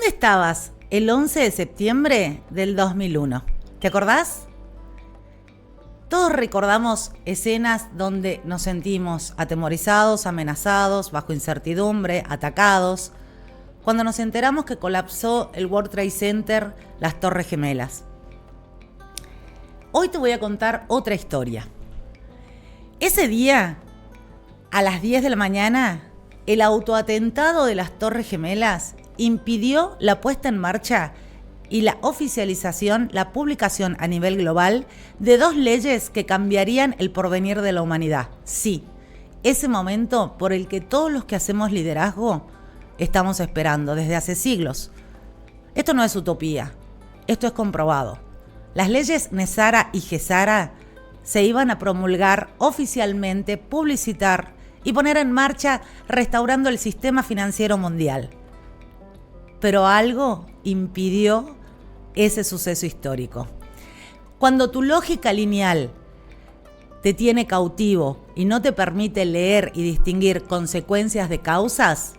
¿Dónde estabas el 11 de septiembre del 2001? ¿Te acordás? Todos recordamos escenas donde nos sentimos atemorizados, amenazados, bajo incertidumbre, atacados, cuando nos enteramos que colapsó el World Trade Center, las Torres Gemelas. Hoy te voy a contar otra historia. Ese día, a las 10 de la mañana, el autoatentado de las Torres Gemelas impidió la puesta en marcha y la oficialización, la publicación a nivel global de 2 leyes que cambiarían el porvenir de la humanidad. Sí, ese momento por el que todos los que hacemos liderazgo estamos esperando desde hace siglos. Esto no es utopía, esto es comprobado. Las leyes Nesara y Gesara se iban a promulgar oficialmente, publicitar y poner en marcha restaurando el sistema financiero mundial. Pero algo impidió ese suceso histórico. Cuando tu lógica lineal te tiene cautivo y no te permite leer y distinguir consecuencias de causas,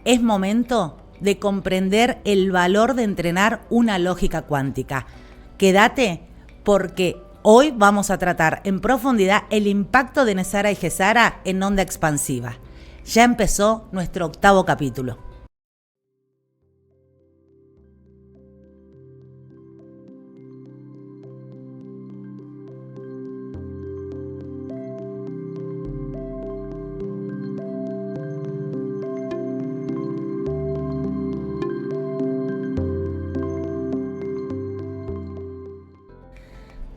es momento de comprender el valor de entrenar una lógica cuántica. Quédate porque hoy vamos a tratar en profundidad el impacto de Nesara y Gesara en onda expansiva. Ya empezó nuestro 8º capítulo.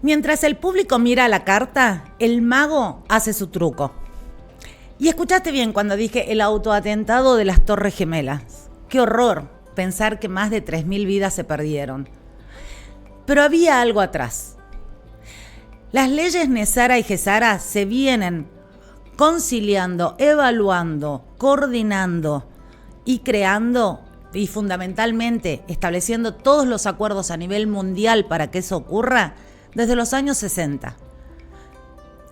Mientras el público mira la carta, el mago hace su truco. Y escuchaste bien cuando dije el autoatentado de las Torres Gemelas. ¡Qué horror pensar que más de 3.000 vidas se perdieron! Pero había algo atrás. Las leyes Nesara y Gesara se vienen conciliando, evaluando, coordinando y creando y fundamentalmente estableciendo todos los acuerdos a nivel mundial para que eso ocurra desde los años 60.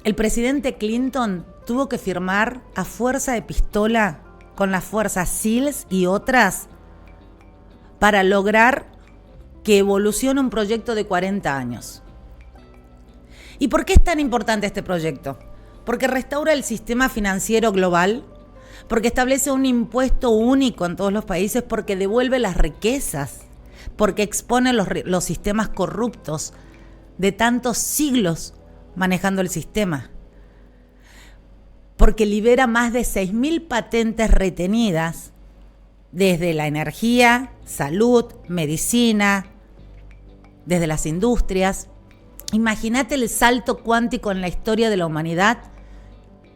El presidente Clinton tuvo que firmar a fuerza de pistola con las fuerzas SEALs y otras para lograr que evolucione un proyecto de 40 años. ¿Y por qué es tan importante este proyecto? Porque restaura el sistema financiero global, porque establece un impuesto único en todos los países, porque devuelve las riquezas, porque expone los sistemas corruptos de tantos siglos manejando el sistema, porque libera más de 6.000 patentes retenidas desde la energía, salud, medicina, desde las industrias. Imagínate el salto cuántico en la historia de la humanidad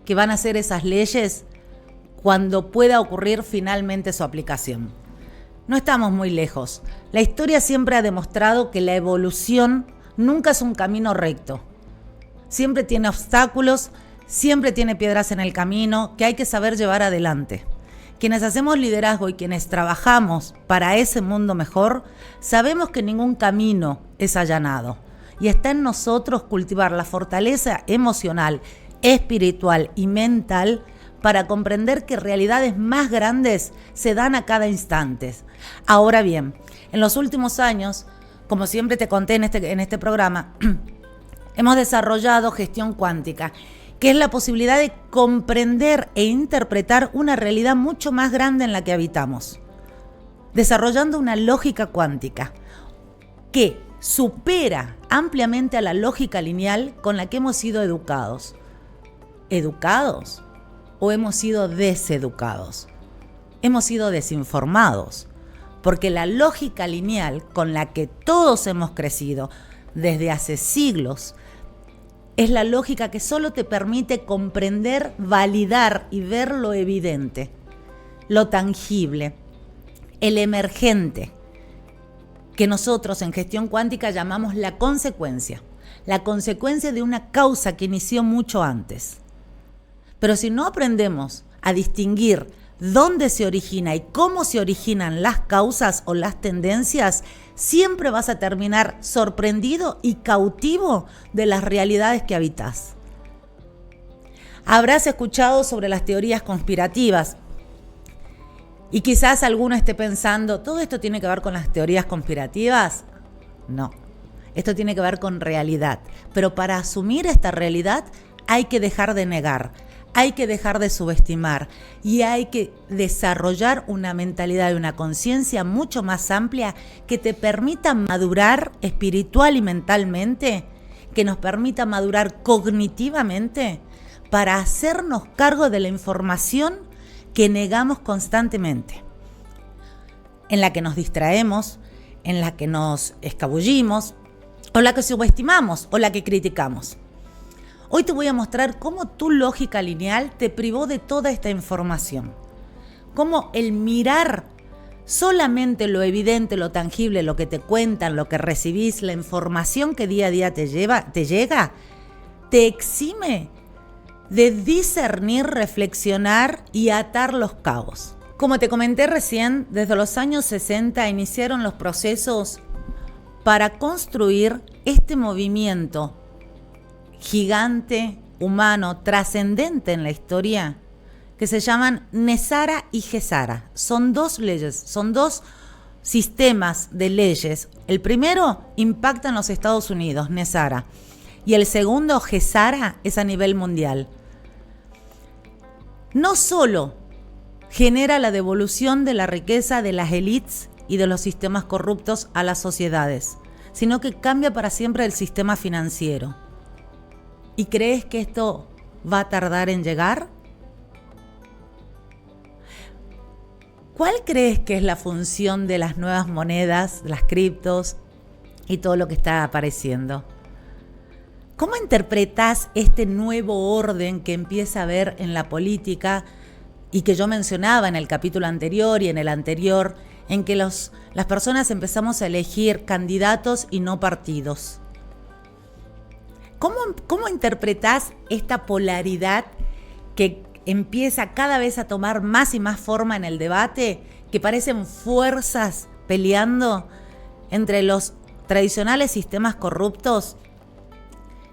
que van a hacer esas leyes cuando pueda ocurrir finalmente su aplicación. No estamos muy lejos. La historia siempre ha demostrado que la evolución nunca es un camino recto. Siempre tiene obstáculos, siempre tiene piedras en el camino que hay que saber llevar adelante. Quienes hacemos liderazgo y quienes trabajamos para ese mundo mejor, sabemos que ningún camino es allanado. Y está en nosotros cultivar la fortaleza emocional, espiritual y mental para comprender que realidades más grandes se dan a cada instante. Ahora bien, en los últimos años, como siempre te conté en este programa, hemos desarrollado gestión cuántica, que es la posibilidad de comprender e interpretar una realidad mucho más grande en la que habitamos, desarrollando una lógica cuántica que supera ampliamente a la lógica lineal con la que hemos sido educados. ¿Educados o hemos sido deseducados? Hemos sido desinformados. Porque la lógica lineal con la que todos hemos crecido desde hace siglos es la lógica que solo te permite comprender, validar y ver lo evidente, lo tangible, el emergente, que nosotros en gestión cuántica llamamos la consecuencia de una causa que inició mucho antes. Pero si no aprendemos a distinguir dónde se origina y cómo se originan las causas o las tendencias, siempre vas a terminar sorprendido y cautivo de las realidades que habitas. Habrás escuchado sobre las teorías conspirativas. Y quizás alguno esté pensando, ¿todo esto tiene que ver con las teorías conspirativas? No, esto tiene que ver con realidad. Pero para asumir esta realidad hay que dejar de negar, hay que dejar de subestimar y hay que desarrollar una mentalidad y una conciencia mucho más amplia que te permita madurar espiritual y mentalmente, que nos permita madurar cognitivamente para hacernos cargo de la información que negamos constantemente, en la que nos distraemos, en la que nos escabullimos, o la que subestimamos, o la que criticamos. Hoy te voy a mostrar cómo tu lógica lineal te privó de toda esta información. Cómo el mirar solamente lo evidente, lo tangible, lo que te cuentan, lo que recibís, la información que día a día te llega, te exime de discernir, reflexionar y atar los cabos. Como te comenté recién, desde los años 60 iniciaron los procesos para construir este movimiento gigante, humano, trascendente en la historia, que se llaman NESARA y GESARA. Son dos leyes, son dos sistemas de leyes. El primero impacta en los Estados Unidos, NESARA, y el segundo, GESARA, es a nivel mundial. No solo genera la devolución de la riqueza de las élites y de los sistemas corruptos a las sociedades, sino que cambia para siempre el sistema financiero. ¿Y crees que esto va a tardar en llegar? ¿Cuál crees que es la función de las nuevas monedas, las criptos y todo lo que está apareciendo? ¿Cómo interpretás este nuevo orden que empieza a haber en la política y que yo mencionaba en el capítulo anterior y en el anterior, en que las personas empezamos a elegir candidatos y no partidos? ¿Cómo interpretás esta polaridad que empieza cada vez a tomar más y más forma en el debate, que parecen fuerzas peleando entre los tradicionales sistemas corruptos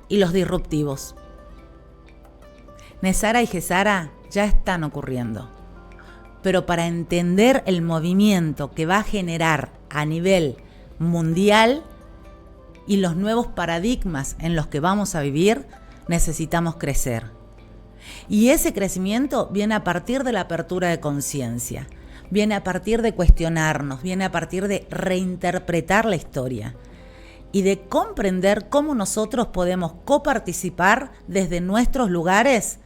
y los disruptivos? NESARA y GESARA ya están ocurriendo, pero para entender el movimiento que va a generar a nivel mundial y los nuevos paradigmas en los que vamos a vivir, necesitamos crecer. Y ese crecimiento viene a partir de la apertura de conciencia, viene a partir de cuestionarnos, viene a partir de reinterpretar la historia y de comprender cómo nosotros podemos coparticipar desde nuestros lugares,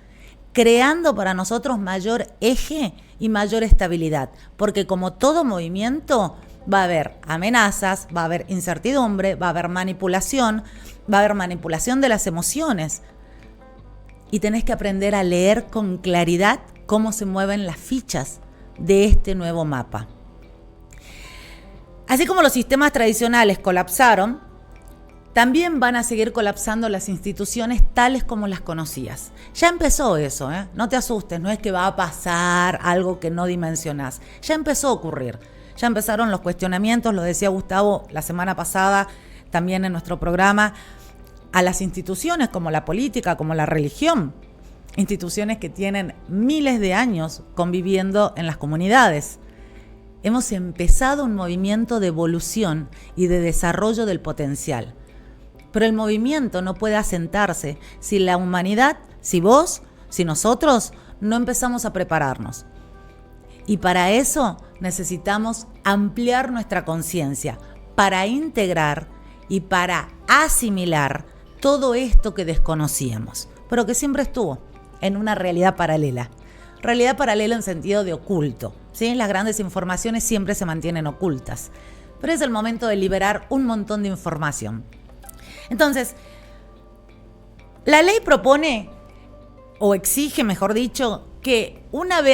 creando para nosotros mayor eje y mayor estabilidad, porque como todo movimiento va a haber amenazas, va a haber incertidumbre, va a haber manipulación de las emociones. Y tenés que aprender a leer con claridad cómo se mueven las fichas de este nuevo mapa. Así como los sistemas tradicionales colapsaron, también van a seguir colapsando las instituciones tales como las conocías. Ya empezó eso, no te asustes, no es que va a pasar algo que no dimensionás. Ya empezó a ocurrir. Ya empezaron los cuestionamientos, lo decía Gustavo la semana pasada, también en nuestro programa, a las instituciones como la política, como la religión. Instituciones que tienen miles de años conviviendo en las comunidades. Hemos empezado un movimiento de evolución y de desarrollo del potencial. Pero el movimiento no puede asentarse si la humanidad, si vos, si nosotros no empezamos a prepararnos. Y para eso necesitamos ampliar nuestra conciencia, para integrar y para asimilar todo esto que desconocíamos, pero que siempre estuvo en una realidad paralela. Realidad paralela en sentido de oculto, ¿sí? Las grandes informaciones siempre se mantienen ocultas, pero es el momento de liberar un montón de información. Entonces, la ley propone, o exige, mejor dicho, que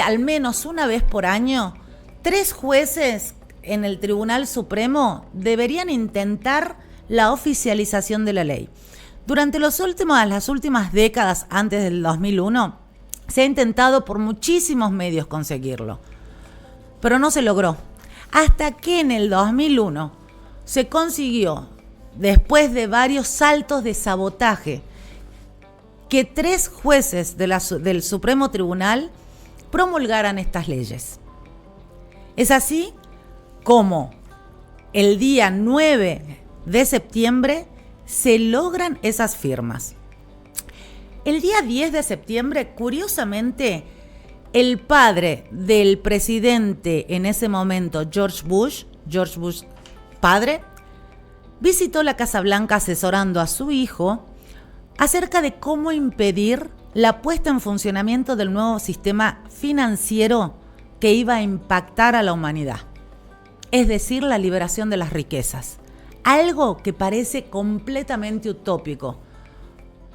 al menos una vez por año, 3 jueces en el Tribunal Supremo deberían intentar la oficialización de la ley. Durante las últimas décadas antes del 2001, se ha intentado por muchísimos medios conseguirlo, pero no se logró. Hasta que en el 2001 se consiguió, después de varios saltos de sabotaje, que 3 jueces del Supremo Tribunal promulgaran estas leyes. Es así como el día 9 de septiembre se logran esas firmas. El día 10 de septiembre, curiosamente, el padre del presidente en ese momento, George Bush padre, visitó la Casa Blanca asesorando a su hijo acerca de cómo impedir la puesta en funcionamiento del nuevo sistema financiero que iba a impactar a la humanidad, es decir, la liberación de las riquezas. Algo que parece completamente utópico,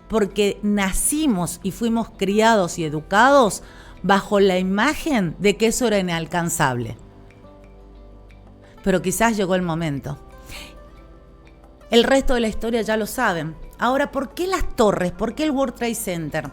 porque nacimos y fuimos criados y educados bajo la imagen de que eso era inalcanzable. Pero quizás llegó el momento. El resto de la historia ya lo saben. Ahora, ¿por qué las torres? ¿Por qué el World Trade Center?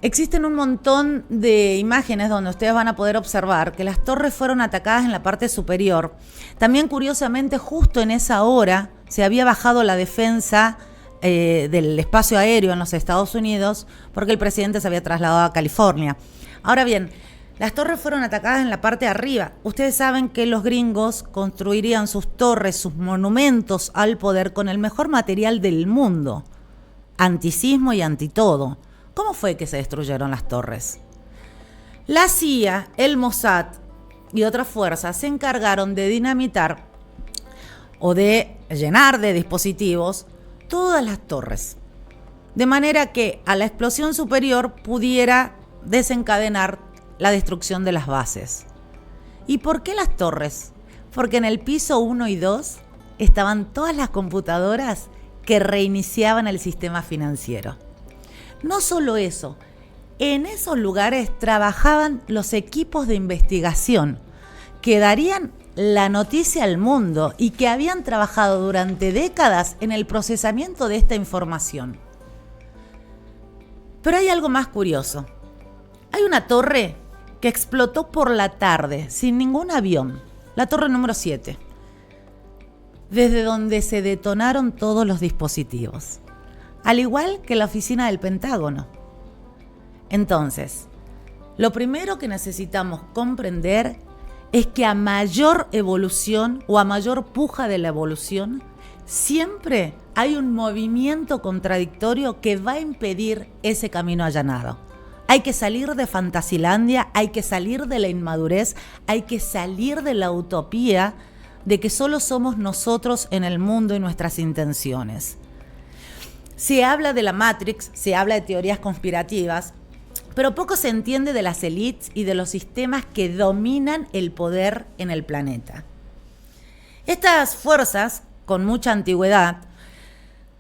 Existen un montón de imágenes donde ustedes van a poder observar que las torres fueron atacadas en la parte superior. También, curiosamente, justo en esa hora se había bajado la defensa del espacio aéreo en los Estados Unidos porque el presidente se había trasladado a California. Ahora bien, las torres fueron atacadas en la parte de arriba. Ustedes saben que los gringos construirían sus torres, sus monumentos al poder con el mejor material del mundo, antisismo y antitodo. ¿Cómo fue que se destruyeron las torres? La CIA, el Mossad y otras fuerzas se encargaron de dinamitar o de llenar de dispositivos todas las torres, de manera que a la explosión superior pudiera desencadenar la destrucción de las bases. ¿Y por qué las torres? Porque en el piso 1 y 2 estaban todas las computadoras que reiniciaban el sistema financiero. No solo eso, en esos lugares trabajaban los equipos de investigación que darían la noticia al mundo y que habían trabajado durante décadas en el procesamiento de esta información. Pero hay algo más curioso. Hay una torre que explotó por la tarde sin ningún avión, la torre número 7, desde donde se detonaron todos los dispositivos, al igual que la oficina del Pentágono. Entonces, lo primero que necesitamos comprender es que a mayor evolución o a mayor puja de la evolución, siempre hay un movimiento contradictorio que va a impedir ese camino allanado. Hay que salir de Fantasilandia, hay que salir de la inmadurez, hay que salir de la utopía de que solo somos nosotros en el mundo y nuestras intenciones. Se habla de la Matrix, se habla de teorías conspirativas, pero poco se entiende de las élites y de los sistemas que dominan el poder en el planeta. Estas fuerzas, con mucha antigüedad,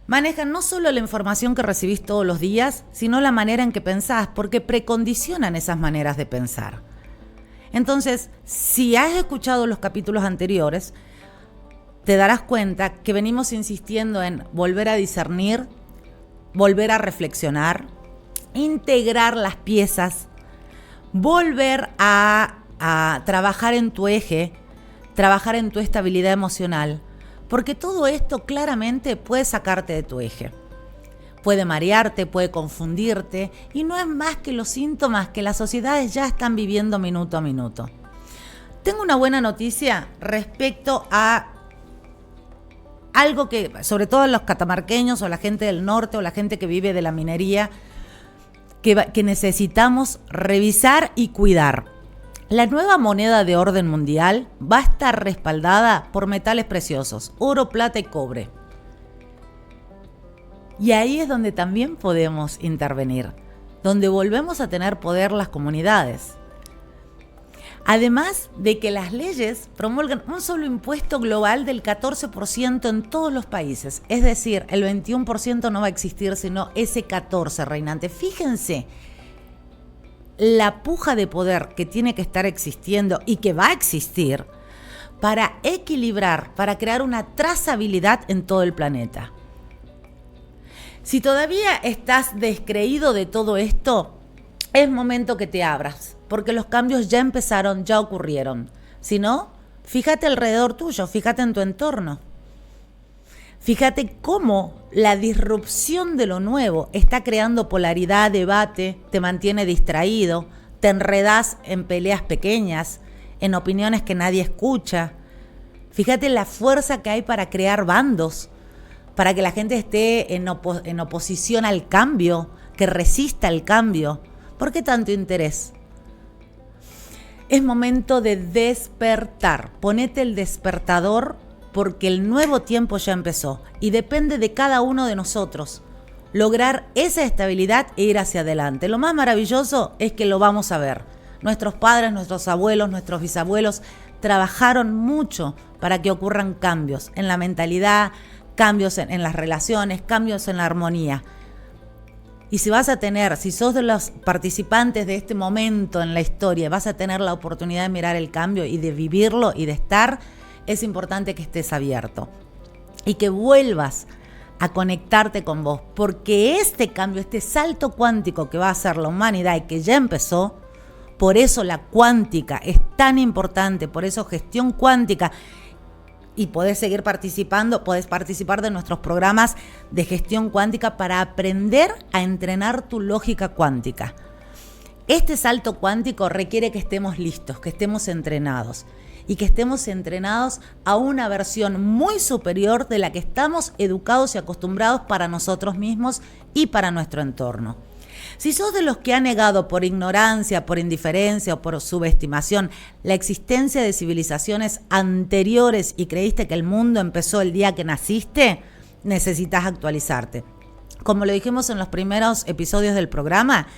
manejan no solo la información que recibís todos los días, sino la manera en que pensás, porque precondicionan esas maneras de pensar. Entonces, si has escuchado los capítulos anteriores, te darás cuenta que venimos insistiendo en volver a discernir, volver a reflexionar, integrar las piezas, volver a trabajar en tu eje, trabajar en tu estabilidad emocional, porque todo esto claramente puede sacarte de tu eje. Puede marearte, puede confundirte, y no es más que los síntomas que las sociedades ya están viviendo minuto a minuto. Tengo una buena noticia respecto a algo que, sobre todo los catamarqueños o la gente del norte o la gente que vive de la minería, que necesitamos revisar y cuidar. La nueva moneda de orden mundial va a estar respaldada por metales preciosos, oro, plata y cobre. Y ahí es donde también podemos intervenir, donde volvemos a tener poder las comunidades. Además de que las leyes promulgan un solo impuesto global del 14% en todos los países. Es decir, el 21% no va a existir, sino ese 14% reinante. Fíjense la puja de poder que tiene que estar existiendo y que va a existir para equilibrar, para crear una trazabilidad en todo el planeta. Si todavía estás descreído de todo esto, es momento que te abras, porque los cambios ya empezaron, ya ocurrieron. Si no, fíjate alrededor tuyo, fíjate en tu entorno. Fíjate cómo la disrupción de lo nuevo está creando polaridad, debate, te mantiene distraído, te enredás en peleas pequeñas en opiniones que nadie escucha. Fíjate la fuerza que hay para crear bandos, para que la gente esté en oposición al cambio, que resista el cambio. ¿Por qué tanto interés? Es momento de despertar. Ponete el despertador porque el nuevo tiempo ya empezó y depende de cada uno de nosotros lograr esa estabilidad e ir hacia adelante. Lo más maravilloso es que lo vamos a ver. Nuestros padres, nuestros abuelos, nuestros bisabuelos trabajaron mucho para que ocurran cambios en la mentalidad, cambios en las relaciones, cambios en la armonía. Y si sos de los participantes de este momento en la historia, vas a tener la oportunidad de mirar el cambio y de vivirlo y de estar, es importante que estés abierto y que vuelvas a conectarte con vos, porque este cambio, este salto cuántico que va a hacer la humanidad y que ya empezó, por eso la cuántica es tan importante, por eso gestión cuántica, y podés seguir participando, podés participar de nuestros programas de gestión cuántica para aprender a entrenar tu lógica cuántica. Este salto cuántico requiere que estemos listos, que estemos entrenados y que estemos entrenados a una versión muy superior de la que estamos educados y acostumbrados para nosotros mismos y para nuestro entorno. Si sos de los que ha negado por ignorancia, por indiferencia o por subestimación la existencia de civilizaciones anteriores y creíste que el mundo empezó el día que naciste, necesitas actualizarte. Como lo dijimos en los primeros episodios del programa,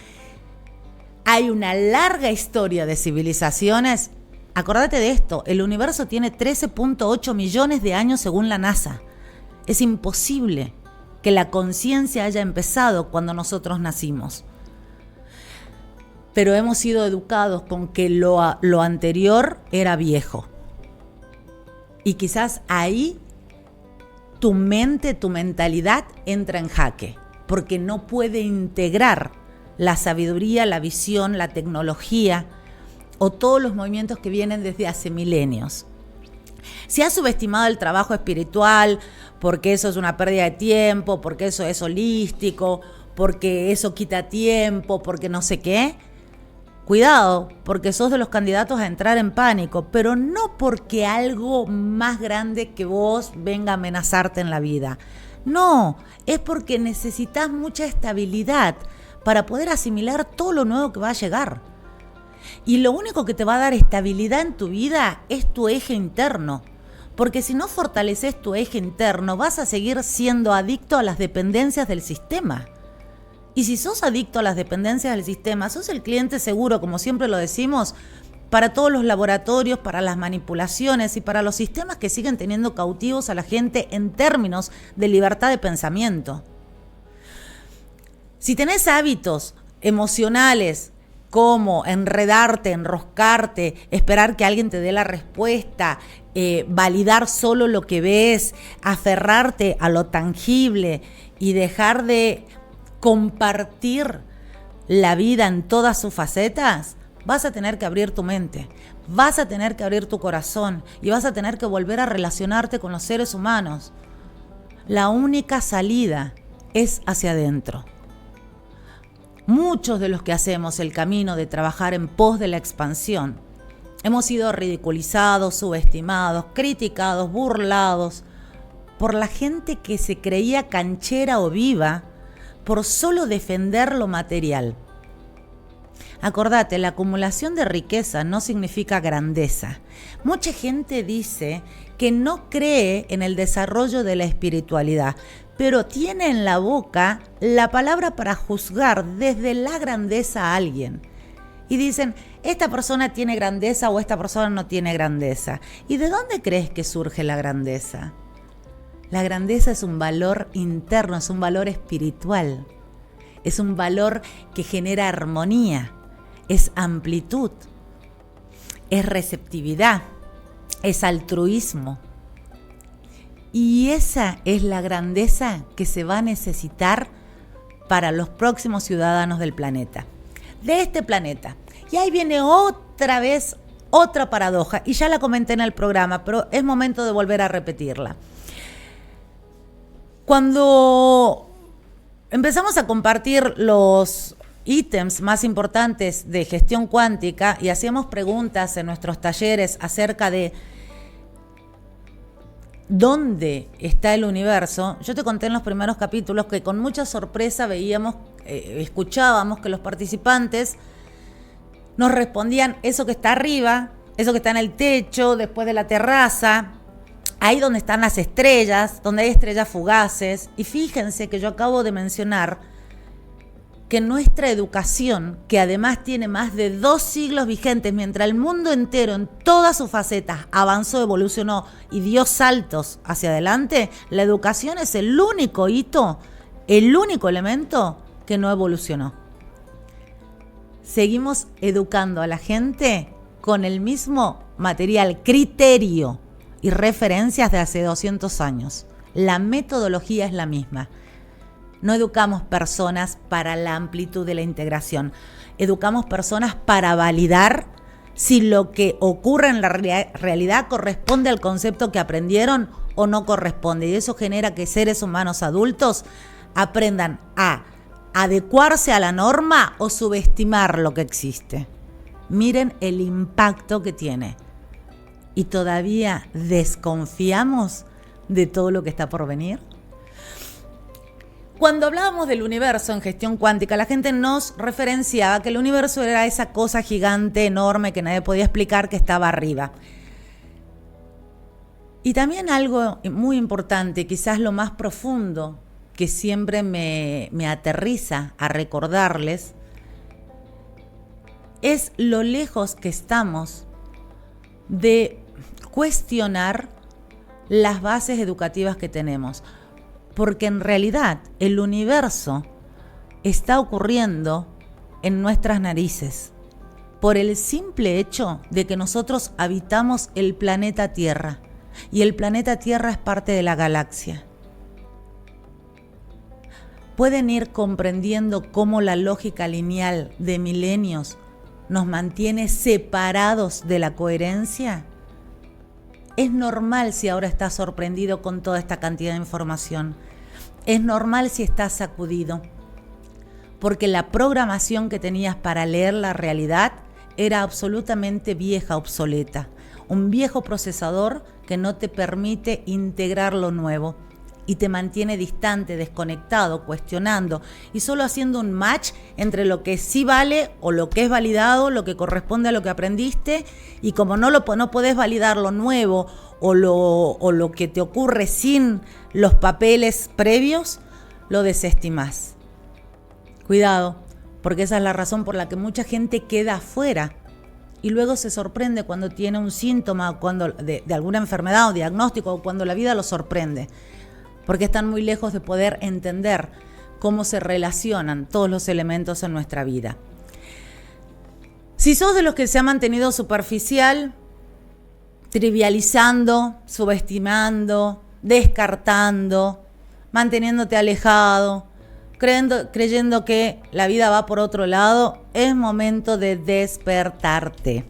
hay una larga historia de civilizaciones. Acordate de esto, el universo tiene 13.8 millones de años según la NASA. Es imposible que la conciencia haya empezado cuando nosotros nacimos. Pero hemos sido educados con que lo anterior era viejo. Y quizás ahí tu mente, tu mentalidad entra en jaque, porque no puede integrar la sabiduría, la visión, la tecnología o todos los movimientos que vienen desde hace milenios. Se ha subestimado el trabajo espiritual porque eso es una pérdida de tiempo, porque eso es holístico, porque eso quita tiempo, porque no sé qué. Cuidado, porque sos de los candidatos a entrar en pánico, pero no porque algo más grande que vos venga a amenazarte en la vida. No, es porque necesitas mucha estabilidad para poder asimilar todo lo nuevo que va a llegar. Y lo único que te va a dar estabilidad en tu vida es tu eje interno. Porque si no fortaleces tu eje interno, vas a seguir siendo adicto a las dependencias del sistema. Y si sos adicto a las dependencias del sistema, sos el cliente seguro, como siempre lo decimos, para todos los laboratorios, para las manipulaciones y para los sistemas que siguen teniendo cautivos a la gente en términos de libertad de pensamiento. Si tenés hábitos emocionales como enredarte, enroscarte, esperar que alguien te dé la respuesta, validar solo lo que ves, aferrarte a lo tangible y dejar de compartir la vida en todas sus facetas, vas a tener que abrir tu mente, vas a tener que abrir tu corazón y vas a tener que volver a relacionarte con los seres humanos. La única salida es hacia adentro. Muchos de los que hacemos el camino de trabajar en pos de la expansión hemos sido ridiculizados, subestimados, criticados, burlados por la gente que se creía canchera o viva por solo defender lo material. Acordate, la acumulación de riqueza no significa grandeza. Mucha gente dice que no cree en el desarrollo de la espiritualidad, pero tiene en la boca la palabra para juzgar desde la grandeza a alguien. Y dicen, esta persona tiene grandeza o esta persona no tiene grandeza. ¿Y de dónde crees que surge la grandeza? La grandeza es un valor interno, es un valor espiritual. Es un valor que genera armonía, es amplitud, es receptividad, es altruismo. Y esa es la grandeza que se va a necesitar para los próximos ciudadanos del planeta, de este planeta. Y ahí viene otra vez otra paradoja, y ya la comenté en el programa, pero es momento de volver a repetirla. Cuando empezamos a compartir los ítems más importantes de gestión cuántica y hacíamos preguntas en nuestros talleres acerca de dónde está el universo, yo te conté en los primeros capítulos que con mucha sorpresa escuchábamos que los participantes nos respondían eso que está arriba, eso que está en el techo, después de la terraza, ahí donde están las estrellas, donde hay estrellas fugaces. Y fíjense que yo acabo de mencionar que nuestra educación, que además tiene más de 2 siglos vigentes, mientras el mundo entero en todas sus facetas avanzó, evolucionó y dio saltos hacia adelante, la educación es el único hito, el único elemento que no evolucionó. Seguimos educando a la gente con el mismo material, criterio y referencias de hace 200 años. La metodología es la misma. No educamos personas para la amplitud de la integración. Educamos personas para validar si lo que ocurre en la realidad corresponde al concepto que aprendieron o no corresponde. Y eso genera que seres humanos adultos aprendan a adecuarse a la norma o subestimar lo que existe. Miren el impacto que tiene. ¿Y todavía desconfiamos de todo lo que está por venir? Cuando hablábamos del universo en gestión cuántica, la gente nos referenciaba que el universo era esa cosa gigante, enorme, que nadie podía explicar, que estaba arriba. Y también algo muy importante, quizás lo más profundo, que siempre me aterriza a recordarles, es lo lejos que estamos de cuestionar las bases educativas que tenemos. Porque en realidad el universo está ocurriendo en nuestras narices por el simple hecho de que nosotros habitamos el planeta Tierra y el planeta Tierra es parte de la galaxia. ¿Pueden ir comprendiendo cómo la lógica lineal de milenios nos mantiene separados de la coherencia? Es normal si ahora estás sorprendido con toda esta cantidad de información. Es normal si estás sacudido. Porque la programación que tenías para leer la realidad era absolutamente vieja, obsoleta. Un viejo procesador que no te permite integrar lo nuevo y te mantiene distante, desconectado, cuestionando y solo haciendo un match entre lo que sí vale o lo que es validado, lo que corresponde a lo que aprendiste, y como no podés validar lo nuevo o lo que te ocurre sin los papeles previos, lo desestimás. Cuidado, porque esa es la razón por la que mucha gente queda afuera y luego se sorprende cuando tiene un síntoma de alguna enfermedad o diagnóstico, o cuando la vida lo sorprende, porque están muy lejos de poder entender cómo se relacionan todos los elementos en nuestra vida. Si sos de los que se ha mantenido superficial, trivializando, subestimando, descartando, manteniéndote alejado, creyendo que la vida va por otro lado, es momento de despertarte.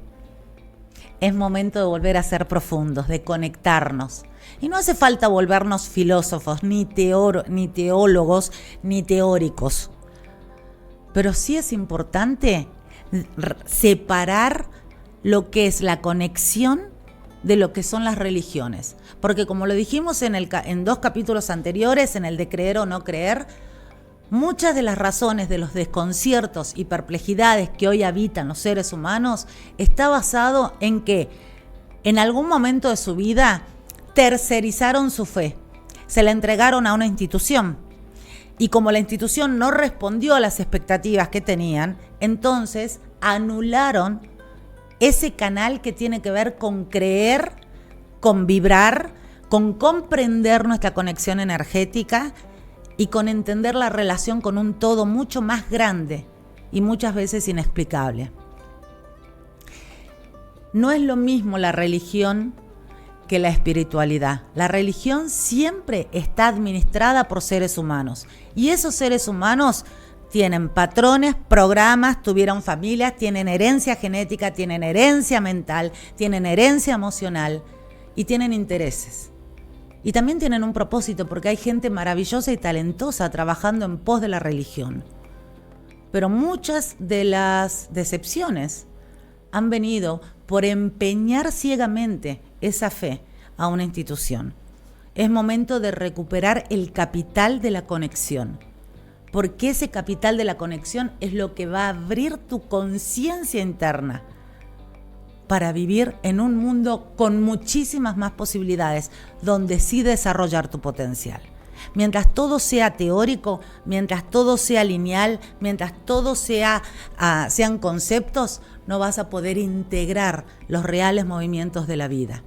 Es momento de volver a ser profundos, de conectarnos. Y no hace falta volvernos filósofos, ni teólogos, ni teóricos. Pero sí es importante separar lo que es la conexión de lo que son las religiones. Porque como lo dijimos en 2 capítulos anteriores, en el de creer o no creer, muchas de las razones de los desconciertos y perplejidades que hoy habitan los seres humanos está basado en que en algún momento de su vida tercerizaron su fe, se la entregaron a una institución y como la institución no respondió a las expectativas que tenían, entonces anularon ese canal que tiene que ver con creer, con vibrar, con comprender nuestra conexión energética y con entender la relación con un todo mucho más grande y muchas veces inexplicable. No es lo mismo la religión que la espiritualidad. La religión siempre está administrada por seres humanos y esos seres humanos tienen patrones, programas, tuvieron familias, tienen herencia genética, tienen herencia mental, tienen herencia emocional y tienen intereses. Y también tienen un propósito porque hay gente maravillosa y talentosa trabajando en pos de la religión. pero muchas de las decepciones han venido por empeñar ciegamente esa fe a una institución. Es momento de recuperar el capital de la conexión, porque ese capital de la conexión es lo que va a abrir tu conciencia interna para vivir en un mundo con muchísimas más posibilidades, donde sí desarrollar tu potencial. Mientras todo sea teórico, mientras todo sea lineal, mientras todo sean conceptos, no vas a poder integrar los reales movimientos de la vida.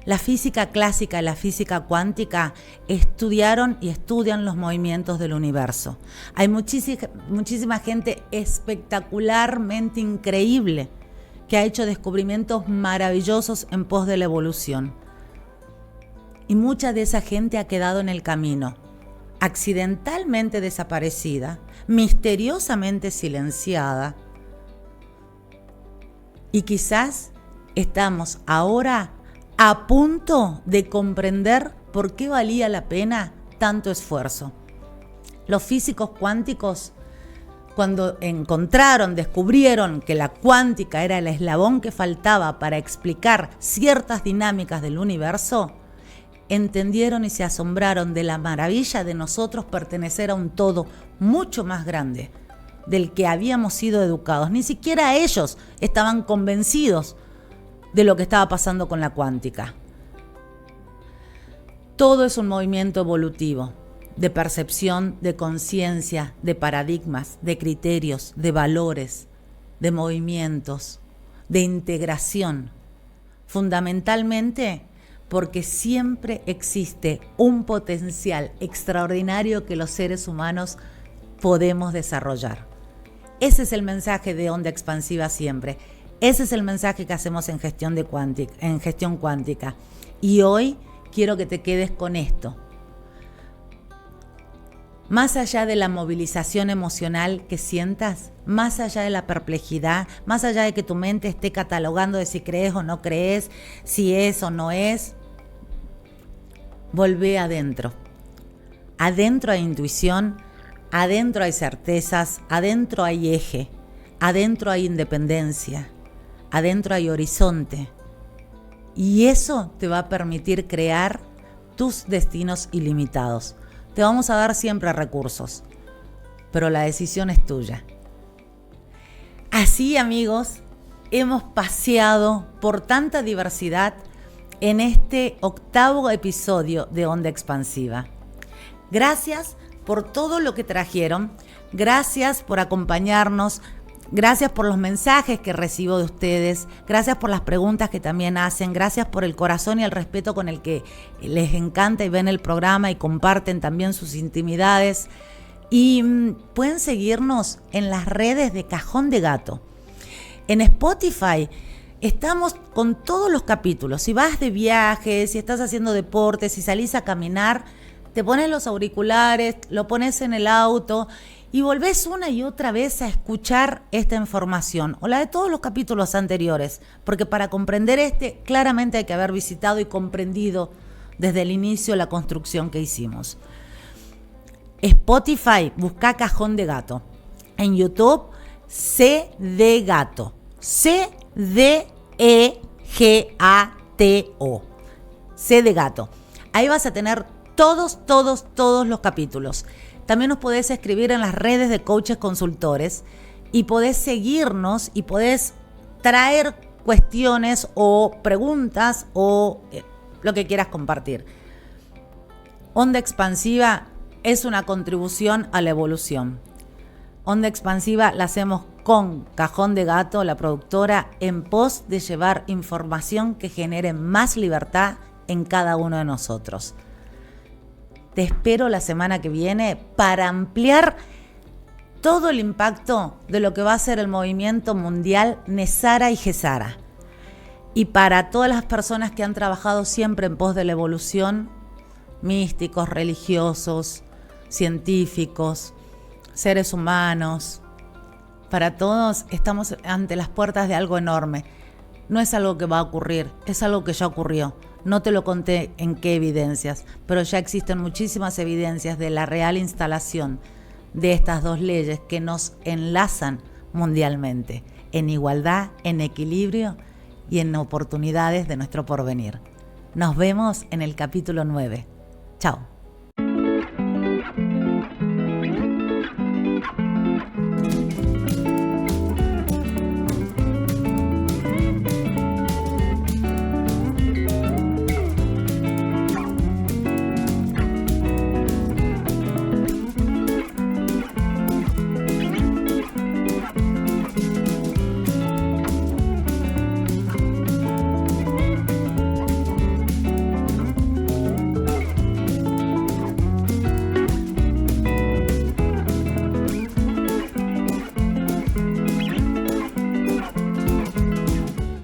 La física clásica y la física cuántica estudiaron y estudian los movimientos del universo. Hay muchísima gente espectacularmente increíble que ha hecho descubrimientos maravillosos en pos de la evolución. Y mucha de esa gente ha quedado en el camino, accidentalmente desaparecida, misteriosamente silenciada. Y quizás estamos ahora a punto de comprender por qué valía la pena tanto esfuerzo. Los físicos cuánticos, cuando descubrieron que la cuántica era el eslabón que faltaba para explicar ciertas dinámicas del universo, entendieron y se asombraron de la maravilla de nosotros pertenecer a un todo mucho más grande del que habíamos sido educados. Ni siquiera ellos estaban convencidos de lo que estaba pasando con la cuántica. Todo es un movimiento evolutivo, de percepción, de conciencia, de paradigmas, de criterios, de valores, de movimientos, de integración. Fundamentalmente porque siempre existe un potencial extraordinario que los seres humanos podemos desarrollar. Ese es el mensaje de Onda Expansiva siempre. Ese es el mensaje que hacemos en gestión cuántica. Y hoy quiero que te quedes con esto. Más allá de la movilización emocional que sientas, más allá de la perplejidad, más allá de que tu mente esté catalogando de si crees o no crees, si es o no es, volvé adentro. Adentro hay intuición, adentro hay certezas, adentro hay eje, adentro hay independencia, adentro hay horizonte. Y eso te va a permitir crear tus destinos ilimitados. Te vamos a dar siempre recursos, pero la decisión es tuya. Así, amigos, hemos paseado por tanta diversidad en este 8º episodio de Onda Expansiva. Gracias por todo lo que trajeron, gracias por acompañarnos, gracias por los mensajes que recibo de ustedes, gracias por las preguntas que también hacen, gracias por el corazón y el respeto con el que les encanta y ven el programa y comparten también sus intimidades. Y pueden seguirnos en las redes de Cajón de Gato. En Spotify estamos con todos los capítulos. Si vas de viaje, si estás haciendo deporte, si salís a caminar, te pones los auriculares, lo pones en el auto y volvés una y otra vez a escuchar esta información o la de todos los capítulos anteriores, porque para comprender claramente hay que haber visitado y comprendido desde el inicio la construcción que hicimos. Spotify, busca Cajón de Gato. En YouTube, C de Gato. C-D-E-G-A-T-O. C de Gato. Ahí vas a tener todos los capítulos. También nos podés escribir en las redes de coaches consultores y podés seguirnos y podés traer cuestiones o preguntas o lo que quieras compartir. Onda Expansiva es una contribución a la evolución. Onda Expansiva la hacemos con Cajón de Gato, la productora, en pos de llevar información que genere más libertad en cada uno de nosotros. Te espero la semana que viene para ampliar todo el impacto de lo que va a ser el movimiento mundial Nesara y Gesara. Y para todas las personas que han trabajado siempre en pos de la evolución, místicos, religiosos, científicos, seres humanos, para todos estamos ante las puertas de algo enorme. No es algo que va a ocurrir, es algo que ya ocurrió. No te lo conté en qué evidencias, pero ya existen muchísimas evidencias de la real instalación de estas dos leyes que nos enlazan mundialmente, en igualdad, en equilibrio y en oportunidades de nuestro porvenir. Nos vemos en el capítulo 9. Chao.